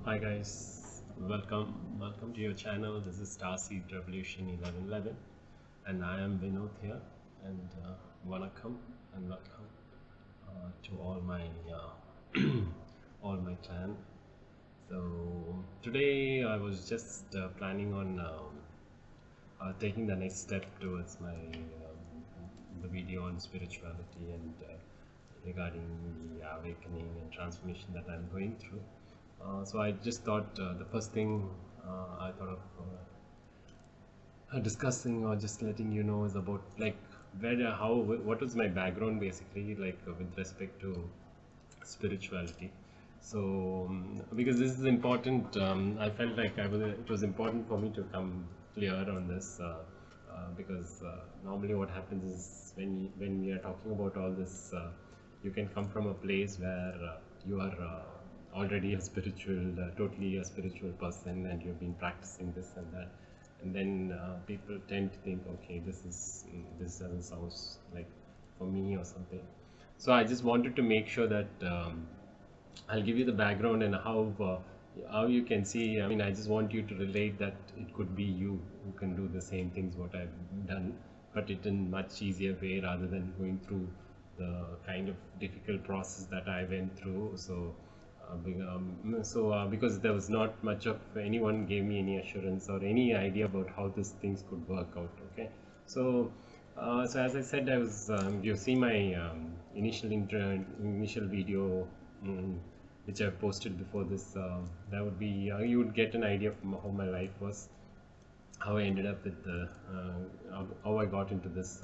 Hi guys, welcome to your channel. This is Starseedrevolution1111 and I am Vinoth here, and welcome to all my clan. So today I was just planning on taking the next step towards the video on spirituality and regarding the awakening and transformation that I'm going through. So I just thought the first thing I thought of discussing or just letting you know is about like what was my background basically, like with respect to spirituality. So because this is important, I felt like it was important for me to come clear on this because normally what happens is when we are talking about all this, you can come from a place where you are already a totally a spiritual person, and you've been practicing this and that, and then people tend to think, okay, this doesn't sound like for me or something. So I just wanted to make sure that I'll give you the background and how you can see. I mean, I just want you to relate that it could be you who can do the same things what I've done, but it in much easier way rather than going through the kind of difficult process that I went through. So because there was not much of anyone gave me any assurance or any idea about how these things could work out. Okay, so so as I said, I was you see my initial video, which I posted before this. That would be you would get an idea from how my life was, how I ended up with how I got into this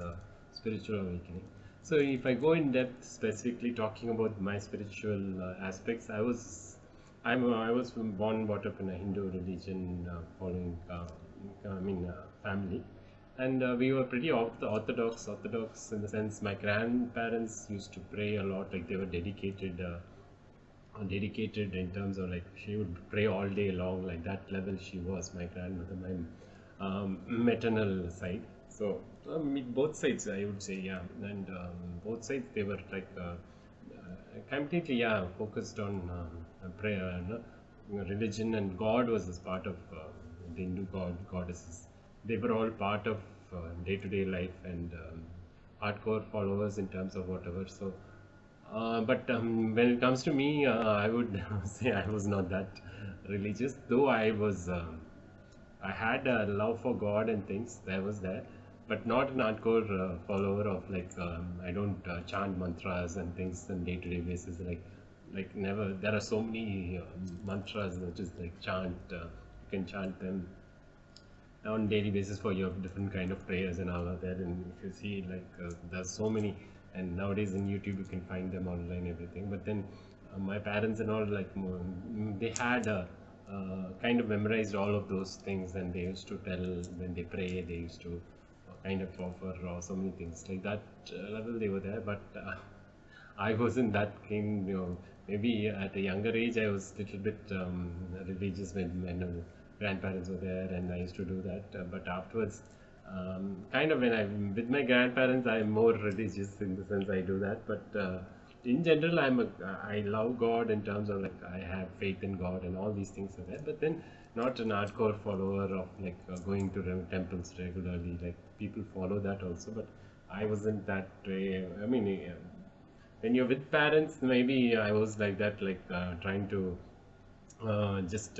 spiritual awakening. So if I go in depth specifically talking about my spiritual aspects, I was born and brought up in a Hindu religion following family, and we were pretty orthodox in the sense my grandparents used to pray a lot, like they were dedicated in terms of like she would pray all day long, like that level she was, my grandmother, my maternal side. So both sides I would say, yeah, and both sides they were like completely, yeah, focused on prayer, religion, and God was as part of the Hindu goddesses. They were all part of day-to-day life, and hardcore followers in terms of whatever. So but when it comes to me, I would say I was not that religious, though I had a love for God and things. There was there, but not an hardcore follower of like I don't chant mantras and things on day-to-day basis. Like never. There are so many mantras that is like chant. You can chant them on daily basis for your different kind of prayers and all of that. And if you see, like there's so many, and nowadays in YouTube you can find them online, everything. But then my parents and all, like they had kind of memorized all of those things, and they used to tell when they pray, they used to kind of offer so many things like that level they were there. But I wasn't that keen, maybe at a younger age I was a little bit religious when grandparents were there, and I used to do that. But afterwards, kind of when I'm with my grandparents, I'm more religious in the sense I do that. But in general, I love God in terms of like I have faith in God and all these things are there. But then not an hardcore follower of like going to temples regularly. Like people follow that also, but I wasn't that way. I mean, when you're with parents, maybe I was like that, like trying to just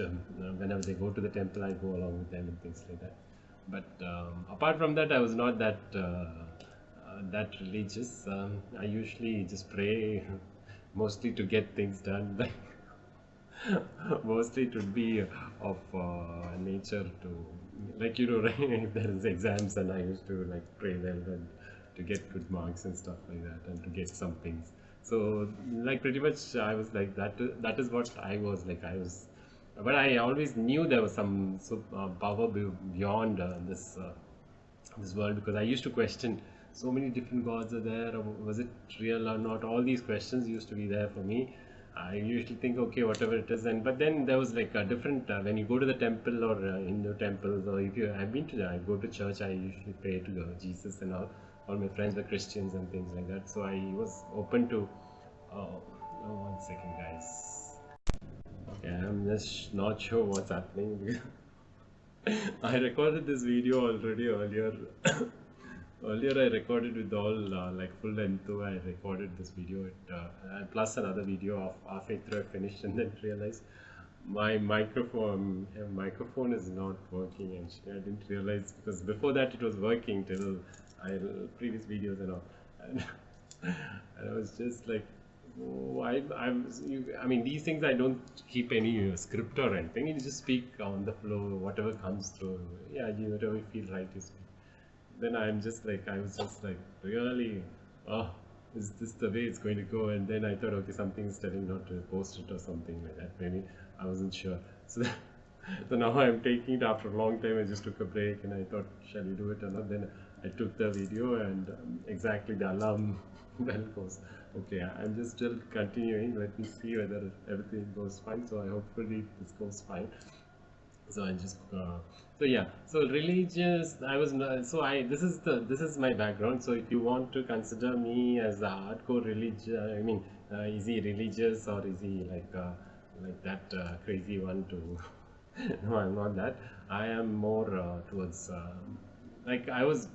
whenever they go to the temple, I go along with them and things like that. But apart from that, I was not that religious. I usually just pray mostly to get things done. Mostly it would be of nature to, like, right, if there is exams, and I used to like pray well and to get good marks and stuff like that, and to get some things. So like pretty much I was like that. That is what I was like. But I always knew there was some power beyond this world, because I used to question so many different gods are there, or was it real or not? All these questions used to be there for me. I usually think, okay, whatever it is, and but then there was like a different when you go to the temple or Hindu temples, or if you have been to I go to church, I usually pray to Jesus and all. All my friends were Christians and things like that, so I was open to. Oh, one second, guys. Yeah, I'm just not sure what's happening. I recorded this video already earlier. Earlier, I recorded with all like full enthu. I recorded this video and plus another video of halfway through I finished and then realized my microphone is not working, and I didn't realize because before that it was working till I previous videos and all, and, and I was just like, oh, I mean these things I don't keep any script or anything. You just speak on the flow, whatever comes through. Yeah, whatever you feel right, you speak. Then I was just like, really, oh, is this the way it's going to go? And then I thought, okay, something's telling not to post it or something like that. Maybe I wasn't sure. So, so now I'm taking it after a long time. I just took a break and I thought, shall we do it or not? Then I took the video and exactly the alarm bell goes. Okay, I'm just still continuing. Let me see whether everything goes fine. So I hopefully this goes fine. So I just so yeah, so religious I was so I this is my background. So if you want to consider me as a hardcore religious, I mean is he religious or is he like that crazy one to no, I'm not that. I am more towards like I was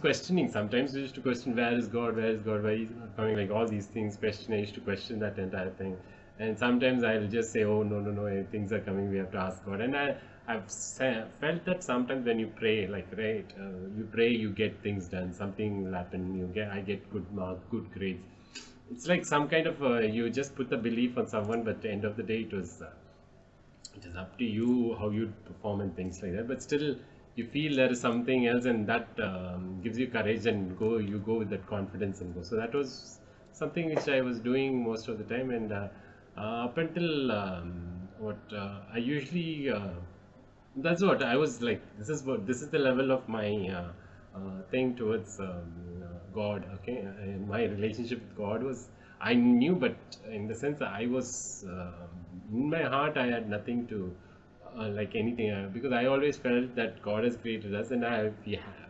questioning sometimes. I used to question, where is God, where is God, why is he not coming, like all these things. Question, I used to question that entire thing. And sometimes I'll just say, oh no, no, no, things are coming, we have to ask God. And felt that sometimes when you pray, like right, you pray, you get things done, something will happen, I get good marks, good grades. It's like some kind of you just put the belief on someone, but at the end of the day it is up to you how you perform and things like that. But still you feel there is something else, and that gives you courage, and you go with that confidence and go. So that was something which I was doing most of the time. And up until what I usually that's what I was like, this is the level of my thing towards God. Okay, and my relationship with God was, I knew, but in the sense I was in my heart I had nothing to like anything, because I always felt that God has created us, and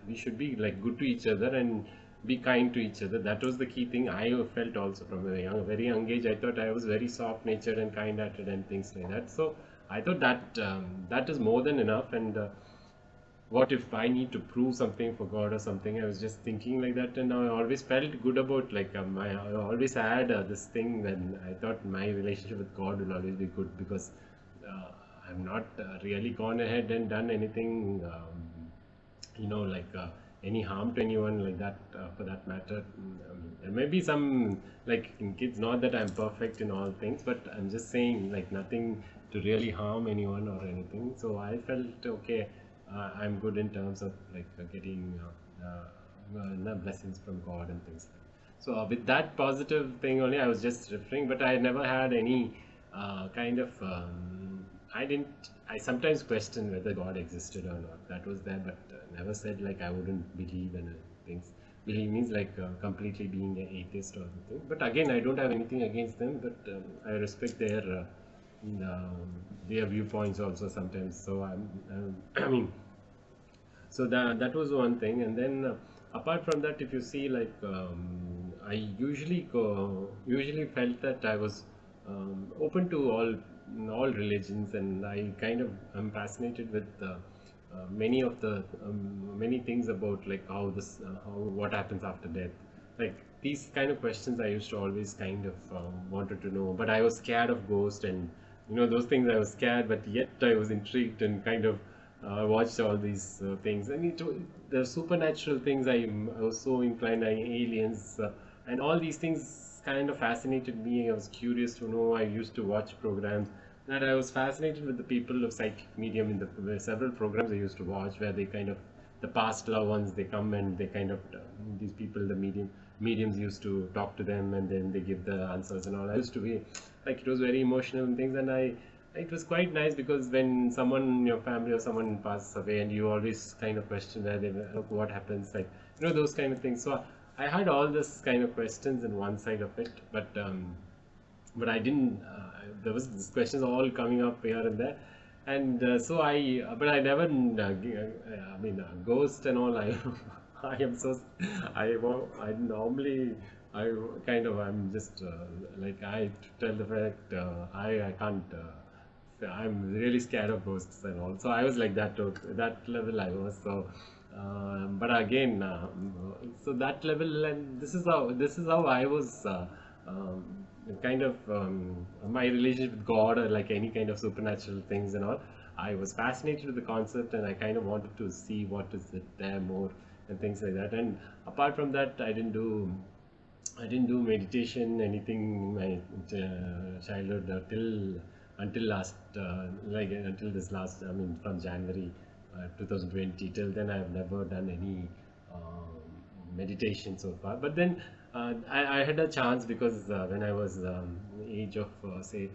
we should be like good to each other and be kind to each other. That was the key thing I felt also from a very young age. I thought I was very soft natured and kind hearted and things like that. So I thought that that is more than enough. And what if I need to prove something for God or something? I was just thinking like that, and I always felt good about like I always had this thing when I thought my relationship with God will always be good, because uh, I've not really gone ahead and done anything, like any harm to anyone like that, for that matter. There may be some like in kids, not that I'm perfect in all things, but I'm just saying like nothing to really harm anyone or anything. So I felt okay, I'm good in terms of like getting blessings from God and things like that. So with that positive thing only, I was just referring, but I never had any kind of I didn't. I sometimes question whether God existed or not. That was there, but never said like I wouldn't believe in things. Believe means like completely being an atheist or something. But again, I don't have anything against them. But I respect their viewpoints also sometimes. So I mean, so that was one thing. And then apart from that, if you see like I usually felt that I was open to all religions, and I kind of am fascinated with many things about like how what happens after death. Like these kind of questions I used to always kind of wanted to know, but I was scared of ghosts and those things. I was scared, but yet I was intrigued and kind of watched all these things. And the supernatural things, I was so inclined. Aliens and all these things kind of fascinated me. I was curious to know. I used to watch programs that I was fascinated with the people of psychic medium in the several programs I used to watch, where they kind of, the past loved ones, they come and they kind of these people, the mediums used to talk to them, and then they give the answers and all. I used to be like, it was very emotional and things. And it was quite nice, because when someone in your family or someone passes away, and you always kind of question where they were, what happens, like those kind of things. So I had all this kind of questions in one side of it, but I didn't. There was these questions all coming up here and there, and so but I never. I mean, ghost and all. I am so. I normally. I'm just like, I tell the fact. I can't. I'm really scared of ghosts and all. So I was like that to that level I was. So, but again, so that level, and this is how I was. Kind of my relationship with God, or like any kind of supernatural things and all. I was fascinated with the concept, and I kind of wanted to see what is it there more and things like that. And apart from that, I didn't do meditation anything in my childhood until last like until this last, I mean, from January 2020 till then I have never done any meditation so far. But then I had a chance because when I was age of say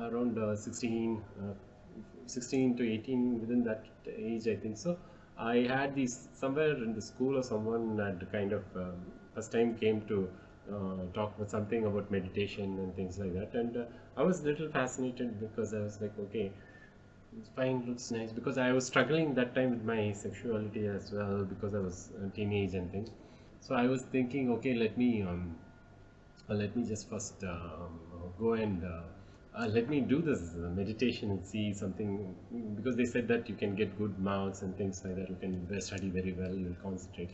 around 16 to 18, within that age I think so, I had these somewhere in the school, or someone had kind of first time came to talk about something about meditation and things like that. And I was a little fascinated because I was like, okay, it's fine, looks nice, because I was struggling that time with my sexuality as well, because I was a teenage and things. So I was thinking, okay, let me just first go and let me do this meditation and see something, because they said that you can get good marks and things like that, you can study very well, you'll concentrate.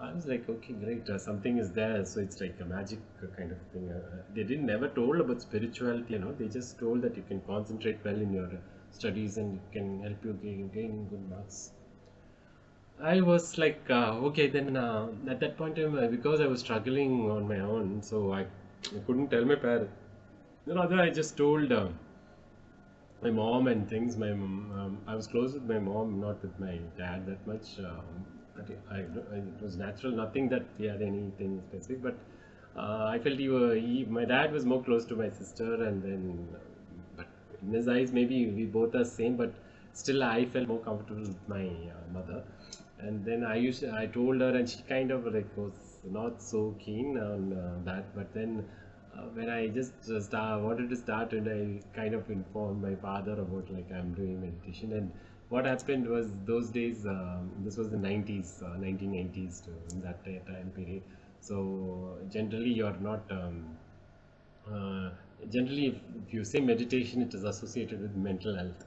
I was like, okay, great, something is there, so it's like a magic kind of thing. They didn't never told about spirituality, they just told that you can concentrate well in your studies and it can help you gain good marks. I was like, okay, then at that point in time, because I was struggling on my own, so I couldn't tell my parents. Rather, I just told my mom and things. I was close with my mom, not with my dad that much. But it was natural, nothing that we had anything specific. But I felt my dad was more close to my sister, and then, but in his eyes, maybe we both are same. But still, I felt more comfortable with my mother. And then I told her, and she kind of like was not so keen on that. But then when I just wanted to start, and I kind of informed my father about like I'm doing meditation. And what happened was, those days, this was the 90s, 1990s, to in that time period. So generally you're not uh, generally, if you say meditation, it is associated with mental health.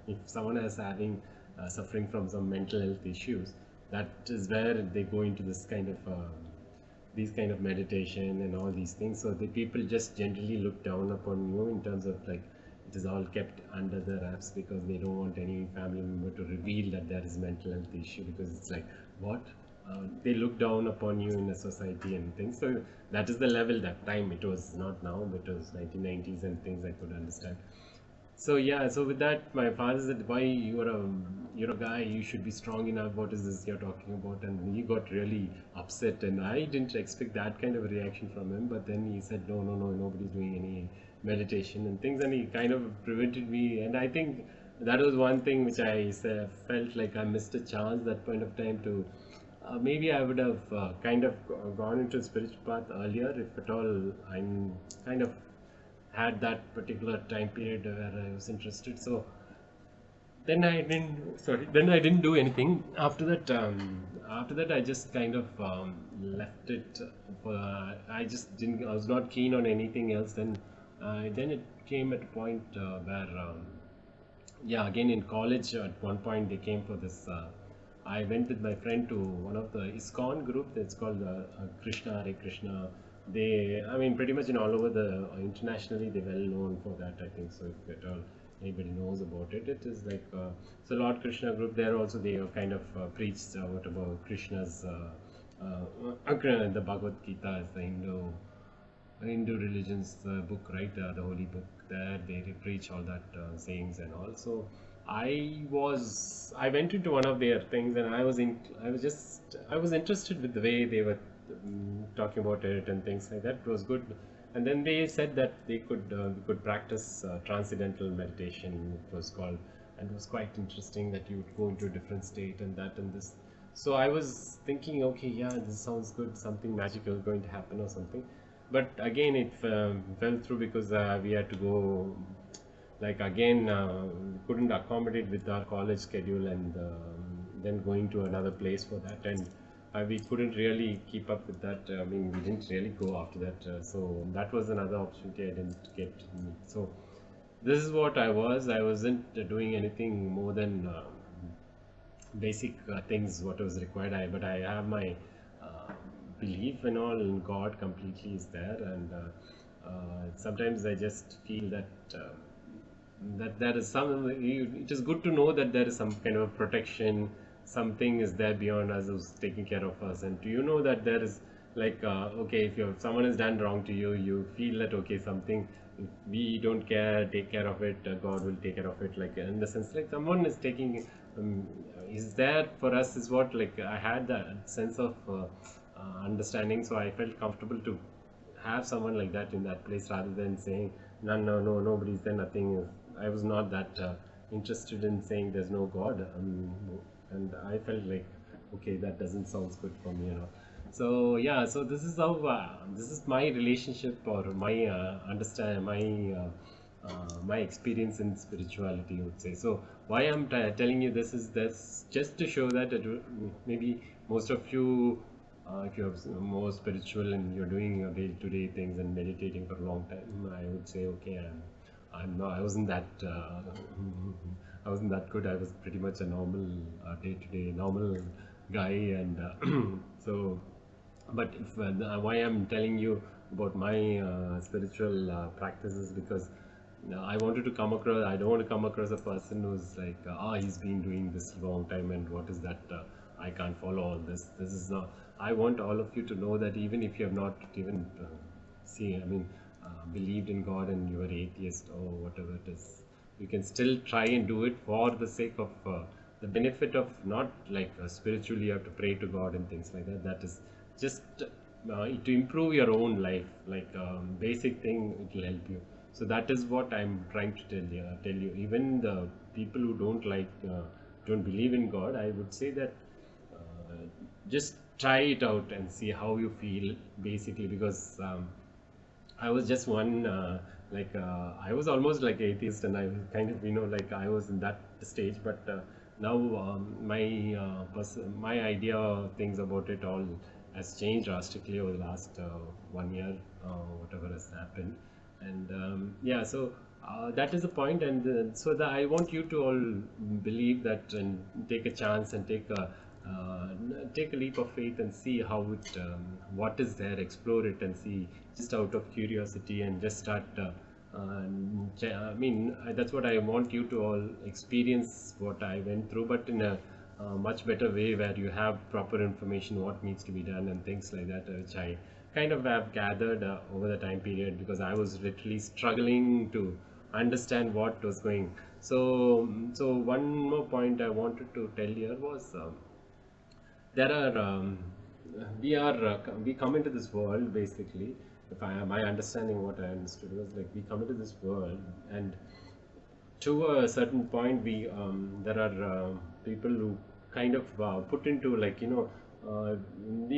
If someone is having suffering from some mental health issues, that is where they go into this kind of these kind of meditation and all these things. So the people just generally look down upon you in terms of like, it is all kept under the wraps, because they don't want any family member to reveal that there is mental health issue, because it's like, what, they look down upon you in a society and things. So that is the level that time. It was not now, but it was 1990s and things, I could understand. So yeah, so with that, my father said, "Why, you're a guy? You should be strong enough. What is this you're talking about?" And he got really upset, and I didn't expect that kind of a reaction from him. But then he said, "No, no, no, nobody's doing any meditation and things," and he kind of prevented me. And I think that was one thing which felt like I missed a chance that point of time to. Maybe I would have kind of gone into a spiritual path earlier, if at all I'm kind of had that particular time period where I was interested. So then I didn't do anything after that. After that, I just kind of left it. I just didn't. I was not keen on anything else. Then it came at a point where, yeah, again in college, at one point they came for this. I went with my friend to one of the ISKCON group. It's called Krishna Hare Krishna. I mean, pretty much in all over the internationally, they're well known for that. I think so. If at all anybody knows about it, it is like so. Lord Krishna group. There also they kind of preach what about Krishna's the Bhagavad Gita is the Hindu religion's book, right? The holy book. There they preach all that sayings and all. So I went into one of their things, and I was interested with the way they were talking about it and things like that. It was good. And then they said that they could practice transcendental meditation, it was called, and it was quite interesting that you would go into a different state and that and this. So I was thinking, okay, yeah, this sounds good, something magical going to happen or something. But again, it fell through because we had to go, like again, we couldn't accommodate with our college schedule, and then going to another place for that, and we couldn't really keep up with that. I mean, we didn't really go after that. So that was another opportunity I didn't get to meet. So this is what I was. I wasn't doing anything more than basic things what was required. But I have my uh, belief and all in God completely is there, and sometimes I just feel that that there is some. It is good to know that there is some kind of protection. Something is there beyond us who's taking care of us, and do you know that there is like okay, if someone has done wrong to you, you feel that okay, something if we don't take care of it, God will take care of it. Like in the sense, like someone is taking is there for us is what like I had that sense of understanding, so I felt comfortable to have someone like that in that place rather than saying no, nobody's there, nothing is. I was not that interested in saying there's no God, and I felt like okay, that doesn't sounds good for me, you know. So yeah, so this is how this is my relationship or my understand my experience in spirituality, I would say. So why I'm telling you this is this just to show that maybe most of you, if you're more spiritual and you're doing your day-to-day things and meditating for a long time, I would say okay, I'm not, I wasn't that I wasn't that good. I was pretty much a normal day-to-day normal guy, and so but if, why I'm telling you about my spiritual practices, because I wanted to come across, I don't want to come across a person who's like he's been doing this long time and what is that, I can't follow all this is I want all of you to know that even if you have not even believed in God and you are atheist or whatever it is, you can still try and do it for the sake of the benefit of not like spiritually you have to pray to God and things like that. That is just to improve your own life, like basic thing, it will help you. So that is what I'm trying to tell you. Even the people who don't believe in God, I would say that just try it out and see how you feel, basically, because I was just one I was almost like atheist, and I kind of like I was in that stage, but now my idea things about it all has changed drastically over the last 1 year, whatever has happened, and yeah, so that is the point, and so that I want you to all believe that and take a chance and uh, take a leap of faith and see how it what is there, explore it and see, just out of curiosity, and just start that's what I want you to all experience what I went through, but in a much better way, where you have proper information what needs to be done and things like that, which I kind of have gathered over the time period, because I was literally struggling to understand what was going. So one more point I wanted to tell here was there are we come into this world, basically. If I my understanding, what I understood was like we come into this world, and to a certain point we there are people who kind of put into like you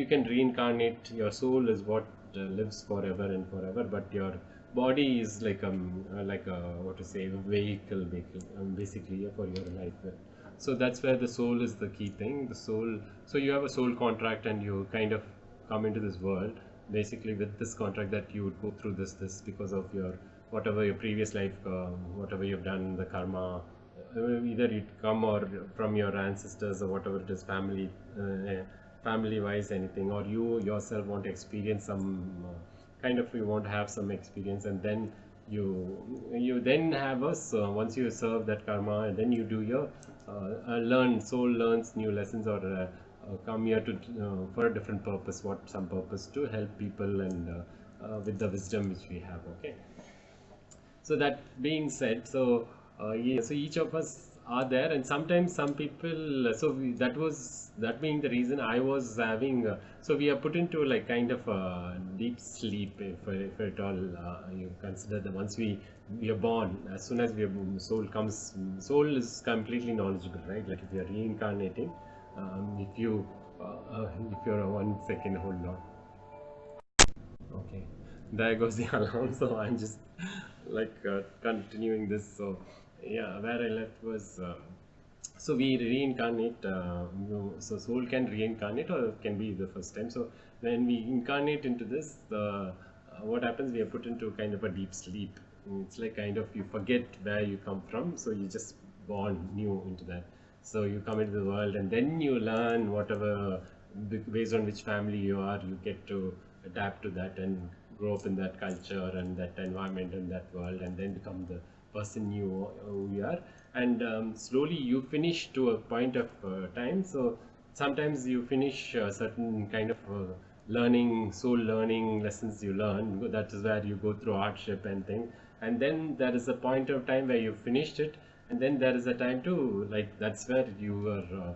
can reincarnate. Your soul is what lives forever and forever, but your body is like a what to say, vehicle basically, for your life. So that's where the soul is the key thing, the soul. So you have a soul contract, and you kind of come into this world basically with this contract, that you would go through this because of your whatever your previous life, whatever you've done, the karma, either it come or from your ancestors or whatever it is, family wise, anything, or you yourself want to experience some kind of, you want to have some experience, and then you then have us once you serve that karma, and then you do your soul learns new lessons, or come here to for a different purpose, some purpose to help people, and with the wisdom which we have. Okay, so that being said, so yeah, so each of us are there, and sometimes some people. That being the reason I was having. So we are put into like kind of a deep sleep, if at all you consider that once we are born. As soon as soul is completely knowledgeable, right? Like if you are reincarnating, if you're 1 second, hold on. Okay, there goes the alarm. So I'm just like continuing this. So yeah, where I left was so we reincarnate. So soul can reincarnate, or it can be the first time. So when we incarnate into this, what happens, we are put into kind of a deep sleep. It's like kind of you forget where you come from, so you just born new into that. So you come into the world and then you learn whatever, based on which family you are, you get to adapt to that and grow up in that culture and that environment and that world, and then become the person you are. And slowly you finish to a point of time. So sometimes you finish certain kind of learning, soul learning lessons you learn. That is where you go through hardship and things, and then there is a point of time where you finished it, and then there is a time to, like, that's where you were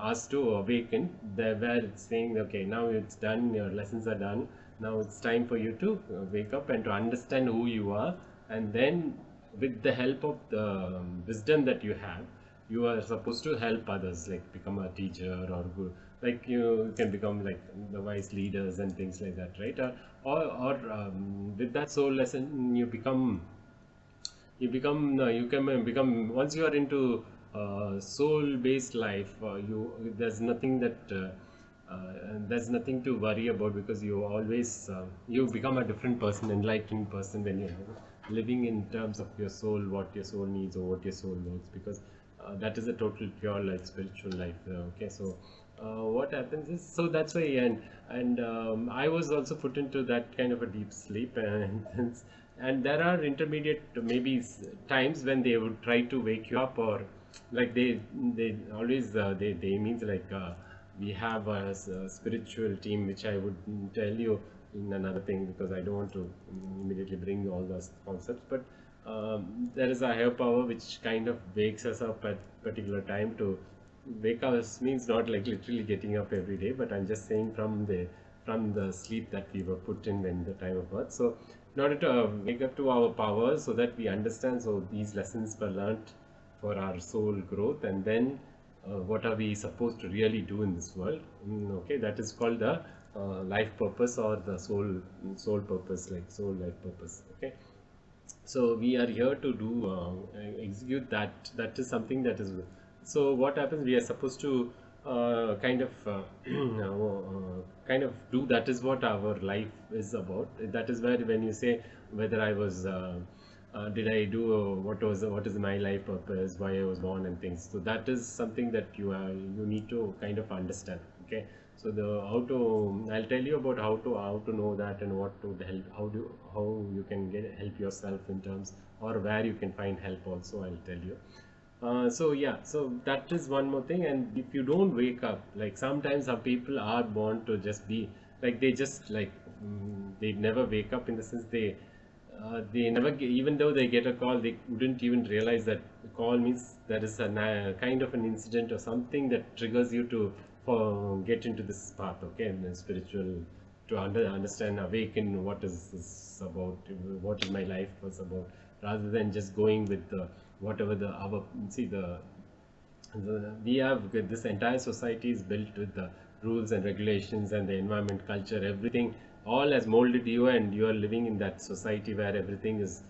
asked to awaken, there where it's saying, okay, now it's done, your lessons are done, now it's time for you to wake up and to understand who you are. And then with the help of the wisdom that you have, you are supposed to help others, like become a teacher or like you can become like the wise leaders and things like that, right? Or with that soul lesson, you can become, once you are into soul based life, there's nothing to worry about, because you always you become a different person, enlightened person, when you're living in terms of your soul, what your soul needs or what your soul wants, because that is a total pure life, spiritual life. Okay, so what happens is, so that's why, and I was also put into that kind of a deep sleep, and there are intermediate maybe times when they would try to wake you up, or like they always they means like we have a spiritual team, which I would tell you in another thing, because I don't want to immediately bring all those concepts. But there is a higher power which kind of wakes us up at particular time. To wake us means not like literally getting up every day, but I'm just saying from the sleep that we were put in when the time of birth. So in order to wake up to our powers, so that we understand, so these lessons were learnt for our soul growth, and then what are we supposed to really do in this world. Okay, that is called the life purpose, or the soul purpose, like soul life purpose. Okay, so we are here to do execute that is something that is. So what happens, we are supposed to kind of kind of do, that is what our life is about. That is where, when you say whether I was did I do what is my life purpose, why I was born and things, so that is something that you need to kind of understand. Okay, so I'll tell you about how to know that, and what to help, how you can help yourself in terms, or where you can find help also, I'll tell you. So yeah, so that is one more thing. And if you don't wake up, like sometimes some people are born to just be like, they just like they never wake up, in the sense they never even though they get a call, they wouldn't even realize that the call means there is a kind of an incident or something that triggers you to get into this path. Okay, and spiritual, to understand, awaken, what is this about, what is my life was about, rather than just going with whatever we have, this entire society is built with the rules and regulations and the environment, culture, everything all has molded you, and you are living in that society where everything is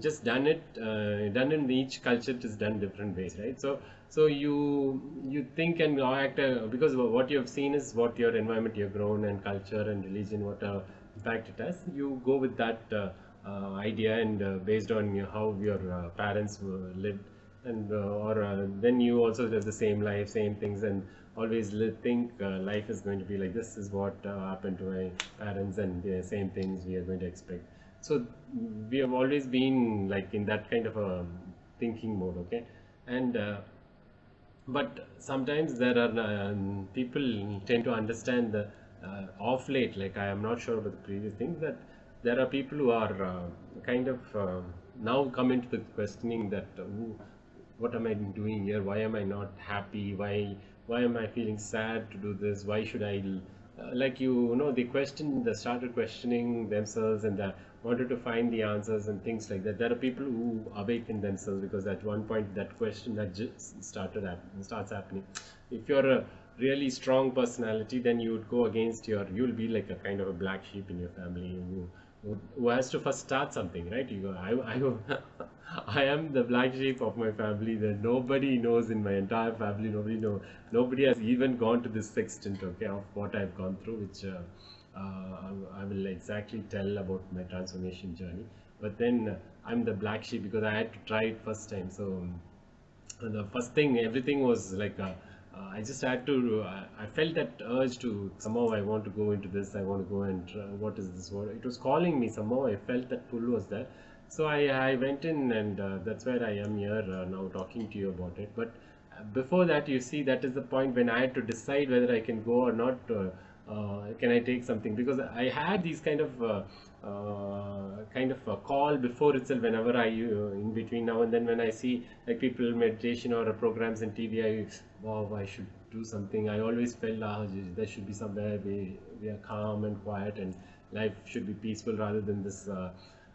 just done in each culture. It is done different ways, right? So you think and act because what you have seen is what your environment, your grown, and culture and religion, what impact it has. You go with that idea, and based on how your parents lived, and then you also live the same life, same things, and always think life is going to be like this, is what happened to my parents, and the same things we are going to expect. So we have always been like in that kind of a thinking mode. Okay, and but sometimes there are people tend to understand the off late, like I am not sure about the previous things, that there are people who are kind of now come into the questioning that what am I doing here, why am I not happy, why am I feeling sad to do this, why should I like they started questioning themselves, and they wanted to find the answers and things like that. There are people who awaken themselves because at one point that question that just starts happening. If you're a really strong personality, then you would go against you'll be like a kind of a black sheep in your family who has to first start something, right? You go, I am the black sheep of my family that nobody knows in my entire family. Nobody has even gone to this extent, okay, of what I've gone through, which I will exactly tell about my transformation journey. But then I'm the black sheep because I had to try it first time. So the first thing, everything was like I just had to. I felt that urge to somehow I want to go into this. I want to go and try, what is this? What it was calling me somehow. I felt that pull was there. So I went in, and that's where I am here now talking to you about it. But before that, you see, that is the point when I had to decide whether I can go or not. Can I take something? Because I had these kind of a call before itself. Whenever I in between now and then, when I see like people meditation or programs in TV, wow, I should do something. I always felt there should be somewhere we are calm and quiet, and life should be peaceful rather than this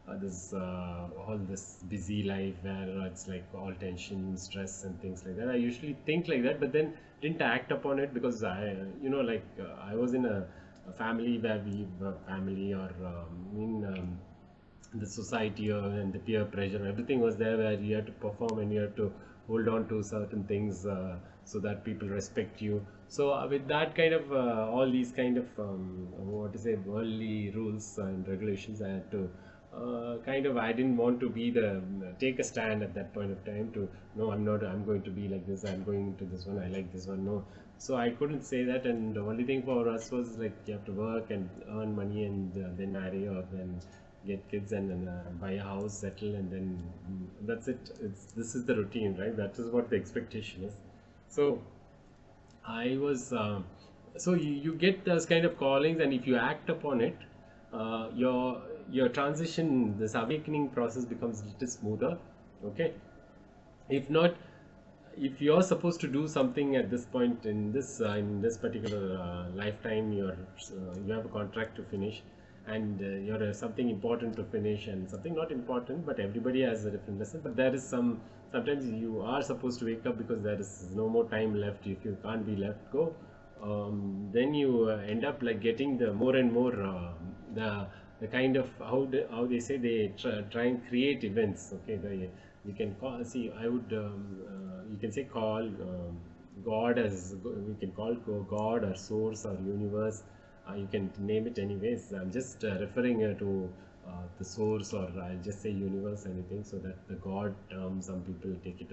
all this busy life where it's like all tension, stress, and things like that. I usually think like that, but then didn't act upon it because I was in a family where we were family or the society and the peer pressure, everything was there where you had to perform and you had to hold on to certain things so that people respect you. So with that kind of all these kind of what to say, worldly rules and regulations, I had to I didn't want to be the take a stand at that point of time to no, I'm not, I'm going to be like this, I'm going to this one, I like this one, no. So I couldn't say that, and the only thing for us was like you have to work and earn money and then marry or then get kids and then buy a house, settle, and then that's it. This is the routine, right? That is what the expectation is. So I was so you get those kind of callings, and if you act upon it, your transition, this awakening process becomes a little smoother. Okay, if not, if you're supposed to do something at this point in this particular lifetime, you have a contract to finish, and you're something important to finish and something not important, but everybody has a different lesson. But there is sometimes you are supposed to wake up because there is no more time left. If you can't be let go, then you end up like getting the more and more the kind of how they say they try and create events. Okay, you can call, see, I would you can say call God as we can call God or source or universe. You can name it anyways. I'm just referring to the source, or I'll just say universe, anything, so that the God term, some people take it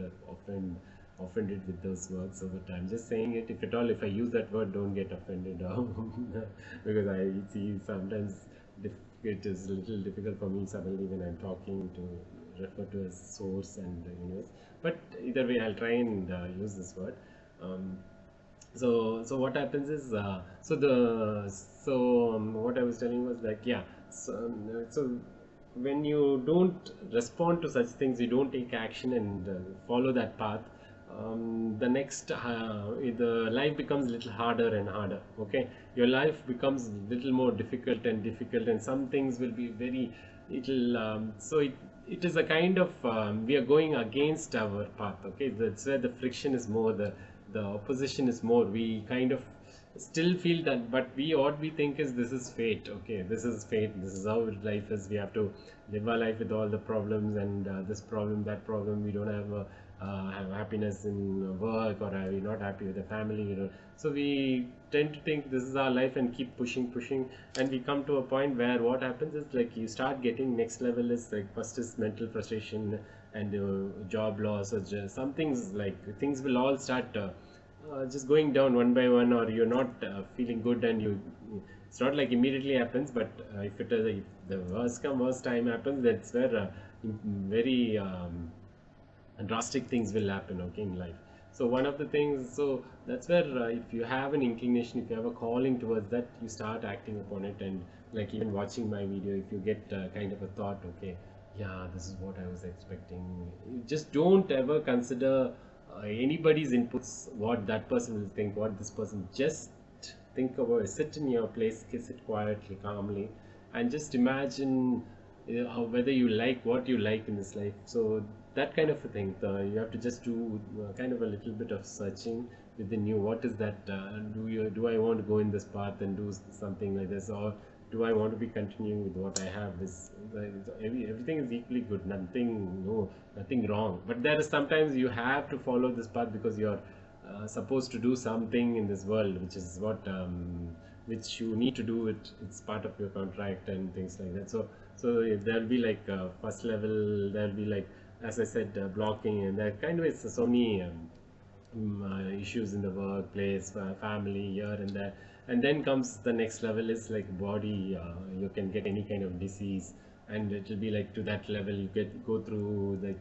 offended with those words. So but I'm just saying it, if at all, if I use that word, don't get offended because I see sometimes it is a little difficult for me suddenly when I'm talking to refer to as source and universe. But either way, I'll try and use this word. So what happens is what I was telling was like, yeah, so when you don't respond to such things, you don't take action and follow that path, the life becomes a little harder and harder. Okay, your life becomes a little more difficult and difficult, and some things will be very little it is a kind of we are going against our path. Okay, that's where the friction is more, the opposition is more. We kind of still feel that, but what we think is this is fate. Okay, this is fate, this is how life is. We have to live our life with all the problems and this problem, that problem. We don't have happiness in work, or are we not happy with the family, so we tend to think this is our life and keep pushing, and we come to a point where what happens is like you start getting next level is like first is mental frustration and job loss, or just some things, like things will all start just going down one by one, or you're not feeling good, and it's not like immediately happens, but if the worst time happens, that's where very drastic things will happen, okay, in life. So one of the things, so that's where if you have an inclination, if you have a calling towards that, you start acting upon it. And like even watching my video, if you get kind of a thought, okay, yeah, this is what I was expecting, you just don't ever consider anybody's inputs, what that person will think, what this person, just think about it, sit in your place, sit quietly, calmly, and just imagine whether you like what you like in this life. So that kind of a thing, you have to just do kind of a little bit of searching within you. What is that? Do I want to go in this path and do something like this, or do I want to be continuing with what I have? Everything is equally good. Nothing wrong. But there is sometimes you have to follow this path because you're supposed to do something in this world, which is what which you need to do it. It's part of your contract and things like that. So there'll be like first level, there'll be like, as I said, blocking, and that kind of, it's so many issues in the workplace, family, here and there. And then comes the next level is like body. You can get any kind of disease, and it will be like to that level you go through like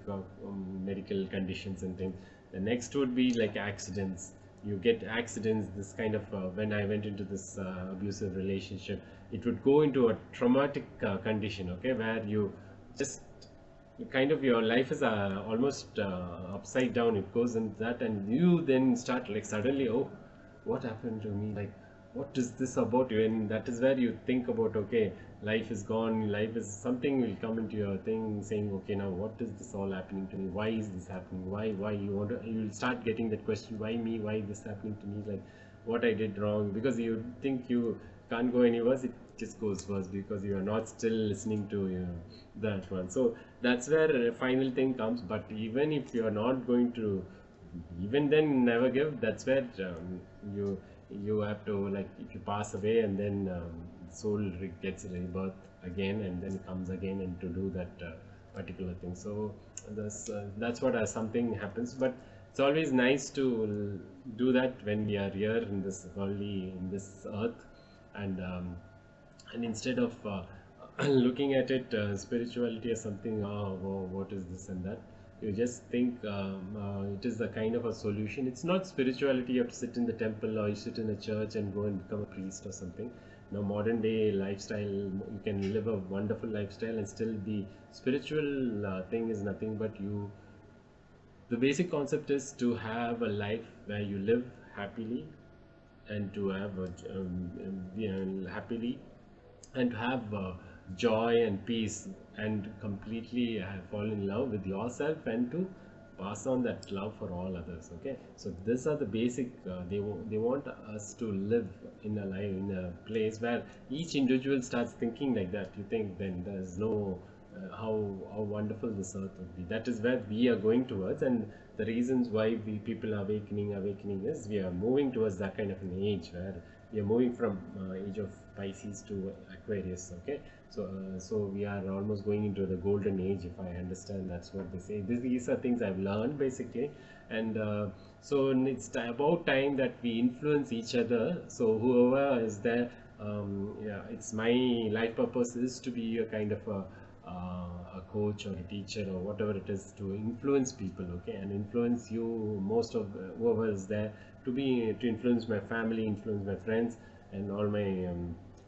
medical conditions and things. The next would be like accidents. You get accidents, this kind of when I went into this abusive relationship, it would go into a traumatic condition, okay, where you just kind of, your life is almost upside down. It goes into that, and you then start like suddenly, oh, what happened to me, like what is this about you? And that is where you think about, okay, life is gone, life is something will come into your thing saying, okay, now what is this all happening to me, why is this happening, why you want to, you will start getting that question, why me, why this happening to me, like what I did wrong, because you think you can't go any worse, it just goes worse because you are not still listening to that one. So that's where a final thing comes. But even if you are not going to, even then never give, that's where you have to, like, if you pass away and then soul gets rebirth again and then comes again and to do that particular thing. So that's what something happens. But it's always nice to do that when we are here in this early in this earth, and instead of looking at it spirituality as something, oh, what is this and that, you just think it is a kind of a solution. It's not spirituality, you have to sit in the temple or you sit in a church and go and become a priest or something. Now modern day lifestyle, you can live a wonderful lifestyle and still be spiritual. Thing is nothing but you, the basic concept is to have a life where you live happily, and to have happily, and to have joy and peace, and completely fall in love with yourself, and to pass on that love for all others. Okay, so these are the basic they want us to live in a life, in a place where each individual starts thinking like that. You think then there's no how wonderful this earth would be. That is where we are going towards, and the reasons why people are awakening is we are moving towards that kind of an age where we are moving from age of Pisces to Aquarius. Okay, so we are almost going into the golden age, if I understand. That's what they say. These are things I've learned basically, and so it's about time that we influence each other. So whoever is there, yeah, it's my life purpose is to be a kind of a coach or a teacher or whatever it is, to influence people, okay, and influence you, most of whoever is there, to influence my family, influence my friends, and all my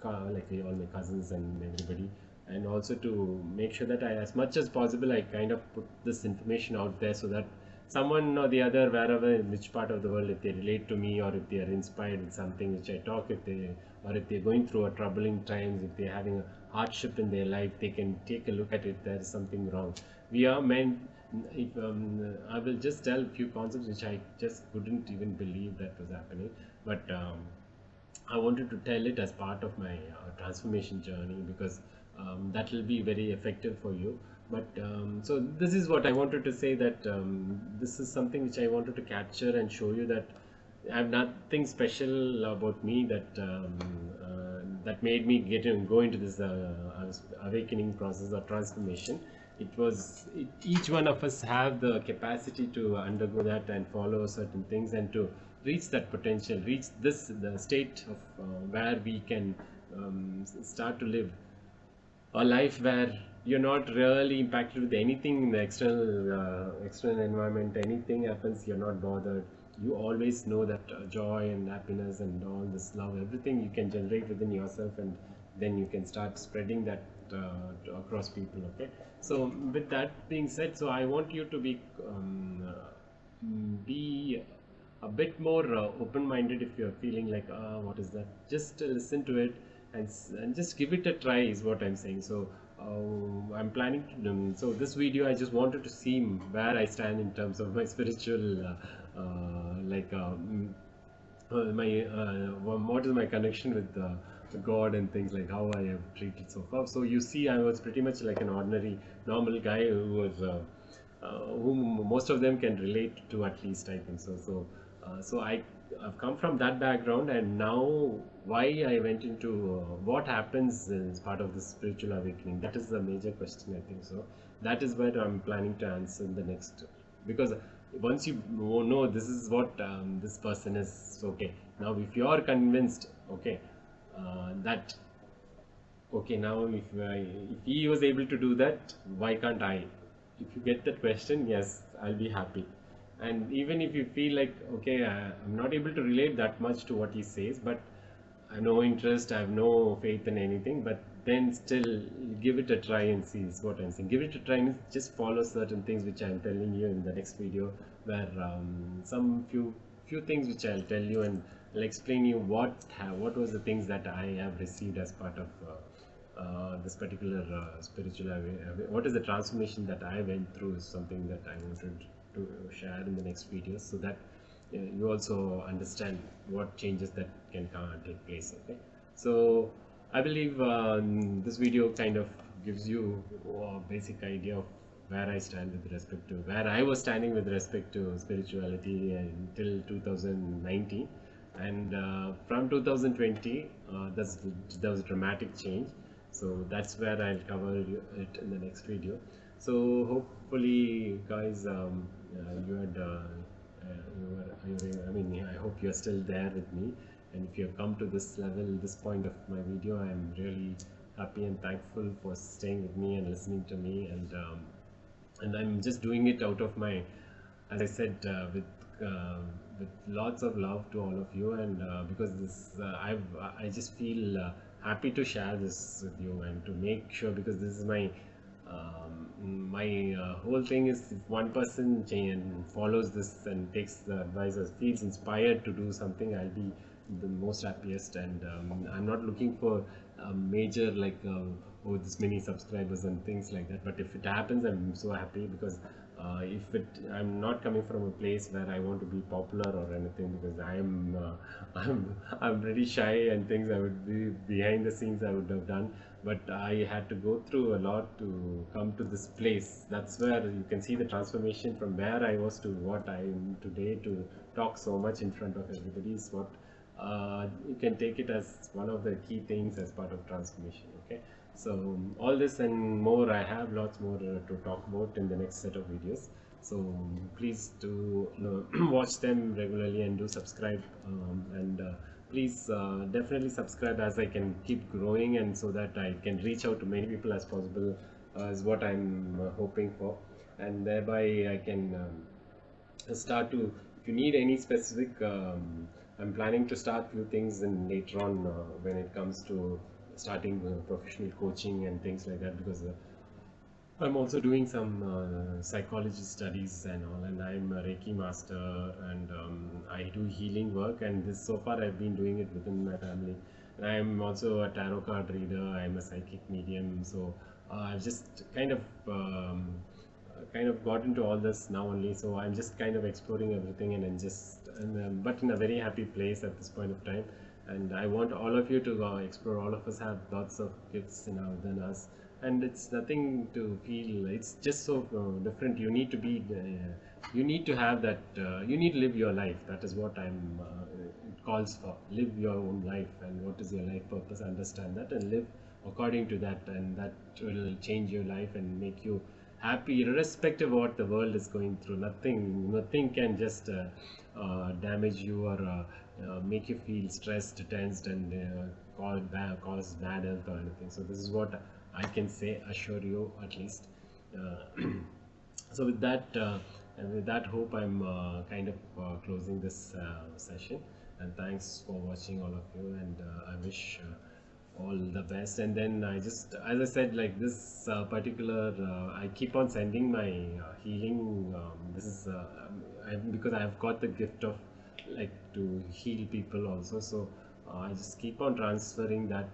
all my cousins and everybody, and also to make sure that as much as possible, I kind of put this information out there so that someone or the other, wherever, in which part of the world, if they relate to me, or if they are inspired with something which I talk, if they're going through a troubling times, if they're having a hardship in their life, they can take a look at it. There is something wrong. We are meant. If I will just tell a few concepts which I just couldn't even believe that was happening, but I wanted to tell it as part of my transformation journey, because that will be very effective for you. But so this is what I wanted to say, that this is something which I wanted to capture and show you, that I have nothing special about me that made me go into this awakening process or transformation. Each one of us have the capacity to undergo that and follow certain things, and to reach that potential, reach the state of where we can start to live a life where you're not really impacted with anything in the external environment. Anything happens, you're not bothered. You always know that joy and happiness and all this love, everything you can generate within yourself, and then you can start spreading that across people. Okay, so with that being said, so I want you to be a bit more open-minded. If you're feeling like, what is that, just listen to it, and just give it a try, is what I'm saying. So I'm planning to so this video, I just wanted to see where I stand in terms of my spiritual what is my connection with God and things, like how I have treated so far. So you see, I was pretty much like an ordinary normal guy who was whom most of them can relate to, at least I think so. So I I've come from that background, and now why I went into what happens as part of the spiritual awakening. That is the major question, I think so. That is what I'm planning to answer in the next, because once you know this is what this person is, okay. Now, if you are convinced, okay, that okay, now if he was able to do that, why can't I? If you get that question, yes, I'll be happy. And even if you feel like, okay, I'm not able to relate that much to what he says, but I have no interest, I have no faith in anything, but then still give it a try and see is what I'm saying. Give it a try and just follow certain things which I'm telling you in the next video, where some few things which I'll tell you, and I'll explain you what was the things that I have received as part of this particular spiritual what is the transformation that I went through is something that I wanted to share in the next videos, so that you also understand what changes that can take place. Okay, so I believe this video kind of gives you a basic idea of where I stand with respect to where I was standing with respect to spirituality until 2019, and from 2020 there was a dramatic change. So that's where I'll cover it in the next video. So hopefully, guys, you had I mean, I hope you're still there with me, and if you have come to this level, this point of my video, I'm really happy and thankful for staying with me and listening to me, and I'm just doing it out of my, as I said, with lots of love to all of you, and because this I just feel happy to share this with you and to make sure, because this is my whole thing is, if one person follows this and takes the advice or feels inspired to do something, I'll be the most happiest. And I'm not looking for a major like oh, this many subscribers and things like that, but if it happens, I'm so happy, because I'm not coming from a place where I want to be popular or anything, because I'm pretty shy and things. I would be behind the scenes, I would have done, but I had to go through a lot to come to this place. That's where you can see the transformation from where I was to what I am today. To talk so much in front of everybody is what you can take it as one of the key things as part of transformation. Okay, so all this and more, I have lots more to talk about in the next set of videos. So please do watch them regularly and do subscribe, and please definitely subscribe, as I can keep growing, and so that I can reach out to many people as possible, is what I'm hoping for, and thereby I can start to, if you need any specific I'm planning to start few things in later on when it comes to starting professional coaching and things like that, because I'm also doing some psychology studies and all, and I'm a Reiki master, and I do healing work, and this so far I've been doing it within my family. And I'm also a tarot card reader, I'm a psychic medium, so I've just kind of got into all this now only, so I'm just kind of exploring everything, but in a very happy place at this point of time. And I want all of you to explore. All of us have lots of gifts within us, and it's nothing to feel, it's just so different. You need to be you need to have that you need to live your life. That is what it calls for. Live your own life, and what is your life purpose, understand that and live according to that, and that will change your life and make you happy irrespective of what the world is going through. Nothing can just damage you or make you feel stressed, tensed, and cause bad health or anything. So this is what I can say, assure you at least. So with that hope, I'm kind of closing this session, and thanks for watching, all of you, and I wish all the best. And then I just, as I said, like this particular I keep on sending my healing, this is because I have got the gift of like to heal people also, so I just keep on transferring that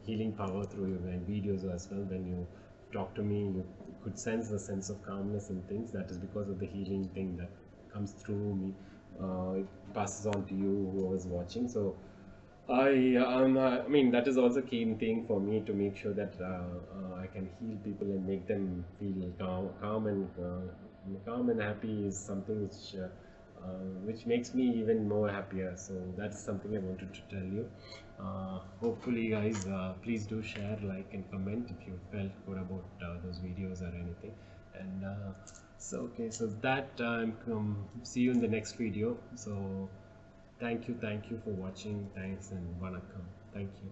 healing power through my videos as well. When you talk to me, you could sense the sense of calmness and things. That is because of the healing thing that comes through me. It passes on to you who was watching. So I mean, that is also key thing for me, to make sure that I can heal people and make them feel calm and happy is something which which makes me even more happier. So that's something I wanted to tell you. Hopefully guys, please do share, like and comment if you felt good about those videos or anything. And so okay, so that see you in the next video. So thank you for watching. Thanks and vanakkam. Thank you.